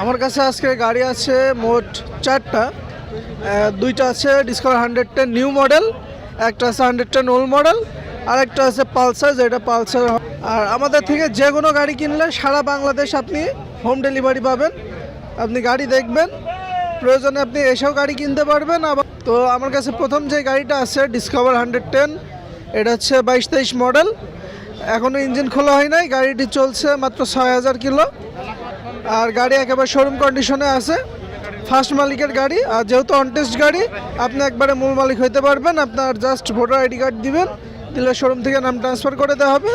আমার কাছে আজকে গাড়ি আছে মোট 4টা। দুইটা আছে ডিসকভার 110 নিউ মডেল, একটা আছে 110 ওল্ড মডেল, আর একটা আছে পালসার, যেটা পালসার। আর আমাদের থেকে যে কোনো গাড়ি কিনলে সারা বাংলাদেশ আপনি হোম ডেলিভারি পাবেন। আপনি গাড়ি দেখবেন, প্রয়োজনে আপনি এসেও গাড়ি কিনতে পারবেন। আবার তো আমার কাছে প্রথম যে গাড়িটা আছে ডিসকভার 110, এটা হচ্ছে 22-23 মডেল। এখনও ইঞ্জিন খোলা হয় নাই, গাড়িটি চলছে মাত্র 6000 কিলো। আর গাড়ি একেবারে শোরুম কন্ডিশনে আছে, ফার্স্ট মালিকের গাড়ি। আর যেহেতু অনটেস্ট গাড়ি, আপনি একবারে মূল মালিক হইতে পারবেন। আপনার জাস্ট ভোটার আইডি কার্ড দিবেন, দিলে শোরুম থেকে নাম ট্রান্সফার করে দেওয়া হবে,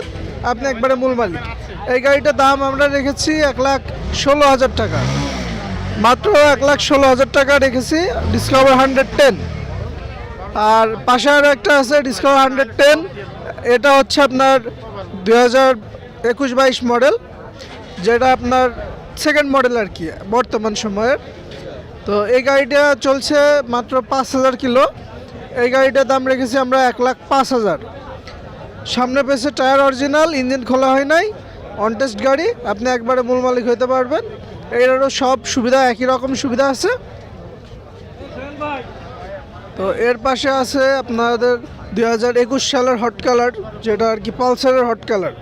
আপনি একবারে মূল মালিক। এই গাড়িটার দাম আমরা রেখেছি 1,16,000 টাকা, মাত্র 1,16,000 টাকা রেখেছি ডিসকভার 110। আর পাশে আরও একটা আছে ডিসকভার 110, এটা হচ্ছে আপনার 2021-22 মডেল, যেটা আপনার সেকেন্ড মডেল আর কি বর্তমান সময়ের। তো এই গাড়িটা চলছে মাত্র 5,000 কিলো। এই গাড়িটার দাম রেখেছি আমরা 1,05,000। সামনে পেছে টায়ার অরিজিনাল, ইঞ্জিন খোলা হয় নাই, অনটেস্ট গাড়ি, আপনি একবারে মূল মালিক হতে পারবেন। এরও সব সুবিধা একই রকম সুবিধা আছে। তো এর পাশে আছে আপনাদের 2021 সালের হট কালার, যেটা আর কি পালসারের হট কালার।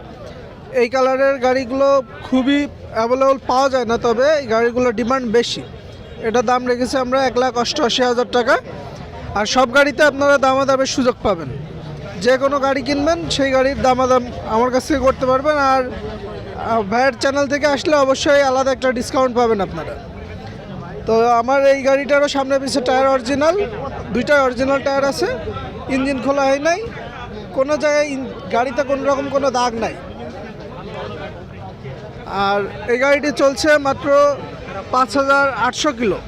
এই কালারের গাড়িগুলো খুবই অ্যাভেলেবল পাওয়া যায় না, তবে এই গাড়িগুলোর ডিমান্ড বেশি। এটা দাম রেখেছি আমরা 1,88,000 টাকা। আর সব গাড়িতে আপনারা দামাদামের সুযোগ পাবেন। যে কোনো গাড়ি কিনবেন সেই গাড়ির দামাদাম আমার কাছ থেকে করতে পারবেন। আর ভাইয়ের চ্যানেল থেকে আসলে অবশ্যই আলাদা একটা ডিসকাউন্ট পাবেন আপনারা। তো আমার এই গাড়িটারও সামনে পিছিয়ে টায়ার অরিজিনাল, দুইটাই অরিজিনাল টায়ার আছে, ইঞ্জিন খোলা হয় নাই, কোনো জায়গায় গাড়িতে কোনো রকম কোনো দাগ নাই। আর এই গাড়িটি চলছে মাত্র 5,800 কিলো।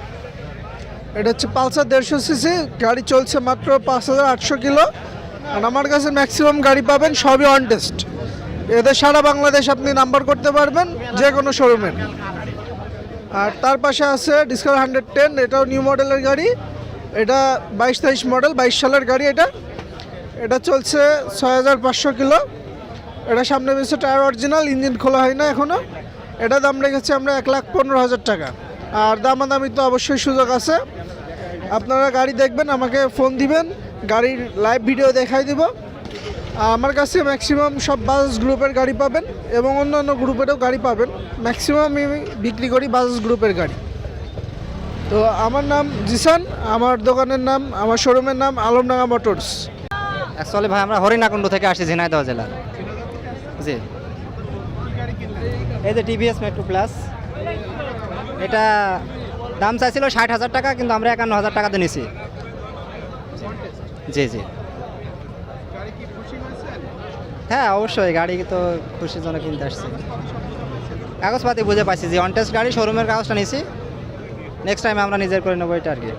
এটা হচ্ছে পালসার 150 সিসি গাড়ি, চলছে মাত্র 5,800 কিলো। আর আমার কাছে ম্যাক্সিমাম গাড়ি পাবেন সবই অন টেস্ট। এদের সারা বাংলাদেশ আপনি নাম্বার করতে পারবেন যে কোনো শোরুমের। আর তার পাশে আছে ডিসকভার 110, এটাও নিউ মডেলের গাড়ি। এটা 22-23 মডেল, 22 সালের গাড়ি। এটা চলছে 6,500 কিলো। এটা সামনে পেছনে টায়ার অরিজিনাল, ইঞ্জিন খোলা হয় না এখনও। এটা দাম রেখেছি আমরা 1,15,000 টাকা। আর দামাদামি তো অবশ্যই সুযোগ আছে। আপনারা গাড়ি দেখবেন, আমাকে ফোন দিবেন, গাড়ির লাইভ ভিডিও দেখাই দিব। আমার কাছে ম্যাক্সিমাম সব বাজাজ গ্রুপের গাড়ি পাবেন এবং অন্যান্য গ্রুপেরও গাড়ি পাবেন। ম্যাক্সিমাম আমি বিক্রি করি বাজাজ গ্রুপের গাড়ি। তো আমার নাম জিসান, আমার দোকানের নাম, আমার শোরুমের নাম আলমডাঙ্গা মোটরস। অ্যাকচুয়ালি ভাই আমরা হরিণাকুণ্ড থেকে আসছি, ঝিনাইদহ জেলা। জি, এই যে টিভিএস মেট্রো প্লাস, এটা দাম চাইছিল 60,000 টাকা, কিন্তু আমরা 51,000 টাকাতে নিছি। জি জি, হ্যাঁ অবশ্যই, গাড়ি তো খুশির জন্য কিনতে আসছি। কাগজপাতি বুঝে পাইছি যে অনটেস্ট গাড়ি, শোরুমের কাগজটা নিছি। নেক্সট টাইম আমরা নিজের করে নেবো এটা আর কি।